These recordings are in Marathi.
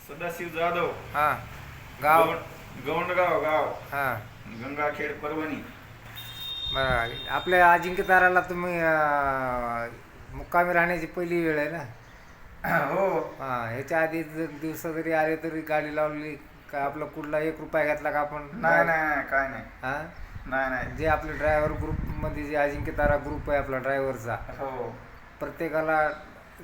सदाशिव जाधव. हा. गाव गौंडगाव गाव हा. गंगाखेड परभणी. बरं, आपल्या अजिंक्य ताराला तुम्ही मुक्कामी राहण्याची पहिली वेळ आहे ना? हो. हां, ह्याच्या आधी जर दिवसा जरी आले तरी गाडी लावली का आपला कुठला 1 रुपया घेतला का आपण? नाही नाही काय नाही. हां, नाही नाही. जे आपले ड्रायव्हर ग्रुपमध्ये जे अजिंक्य तारा ग्रुप आहे आपला ड्रायव्हरचा, हो. प्रत्येकाला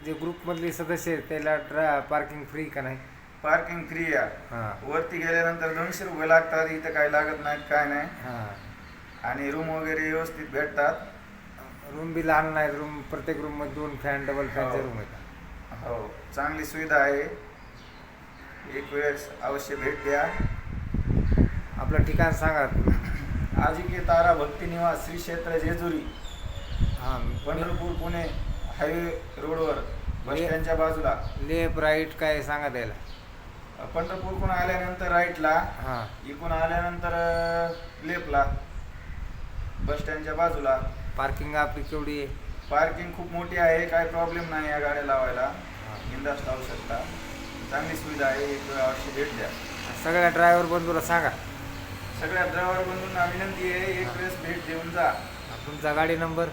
जे ग्रुपमधले सदस्य आहेत त्याला पार्किंग फ्री का नाही? पार्किंग फ्री आहे. हां वरती गेल्यानंतर 200 रुपये लागतात. इथं काही लागत नाहीत काय नाही. हां. आणि रूम वगैरे व्यवस्थित भेटतात. रूम बी लहान नाहीत. रूम प्रत्येक रूममध्ये 2 फॅन डबल फॅनचे हो. रूम आहेत. हो, चांगली सुविधा आहे. एक वेळेस अवश्य भेट द्या. आपलं ठिकाण सांगा. अजिंक्य तारा भक्तिनिवास श्री क्षेत्र जेजुरी, हां, पंढरपूर पुणे हायवे रोडवर बस स्टँडच्या बाजूला. लेफ्ट राईट काय सांगा त्याला? पंढरपूरकडून आल्यानंतर राईटला, हां. इकडून आल्यानंतर लेफ्टला, बस स्टँडच्या बाजूला. पार्किंग आपली केवढी आहे? पार्किंग खूप मोठी आहे. काय प्रॉब्लेम नाही या गाड्या लावायला. हां. बिनधास्त लावू शकता. चांगली सुविधा आहे. एक वेळ अवश्य भेट द्या. सगळ्या ड्रायव्हर बंधूला सांगा. सगळ्या ड्रायव्हर बंधूंना विनंती आहे, एक वेळेस भेट देऊन जा. तुमचा गाडी नंबर?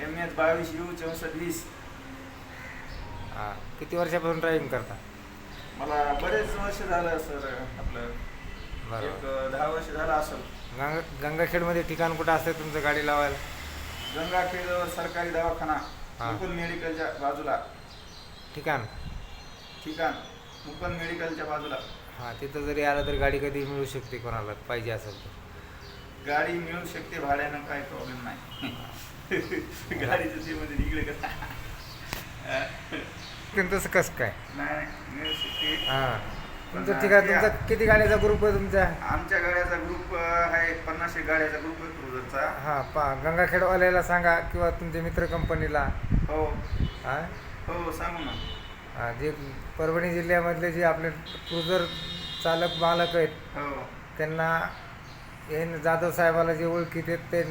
MS 22U6420. हां. किती वर्षापासून ड्रायव्हिंग करता? मला बरेच वर्ष झालं सर. आपलं बरोबर. एक 10 वर्ष झालं असेल. गंगाखेडमध्ये ठिकाण कुठं असतं तुमचं गाडी लावायला? गंगाखेडवर सरकारी दवाखाना, हां. मुकुंद मेडिकलच्या बाजूला. ठिकाण? ठिकाण मुकुंद मेडिकलच्या बाजूला. हां, तिथं जरी आलं तर गाडी कधी मिळू शकते कोणाला पाहिजे असेल तर? गाडी मिळू शकते भाड्यानं, काही प्रॉब्लेम नाही. गाडीचं ते मध्ये इकडे कसं पण तसं कसं काय? नाही मिळू शकते. हां. तुमचं ठिकाण, तुमचा किती गाड्याचा ग्रुप आहे तुमच्या? आमच्या गाड्याचा ग्रुप आहे 50 गाड्याचा ग्रुप आहे क्रुझरचा. हां. गंगाखेडवाल्याला सांगा किंवा तुमच्या मित्र कंपनीला. हो हां. हो सांगू ना. जे परभणी जिल्ह्यामधले जे आपले क्रुझर चालक मालक आहेत हो त्यांना हे जाधव साहेबाला जे ओळखीत आहेत ते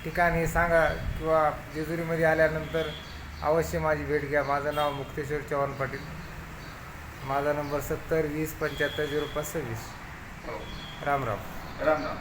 ठिकाण हे सांगा किंवा जेजुरीमध्ये आल्यानंतर अवश्य माझी भेट घ्या. माझं नाव मुक्तेश्वर चव्हाण पाटील. माझा नंबर 70 20 75 05 26. हो. राम राम. राम राम.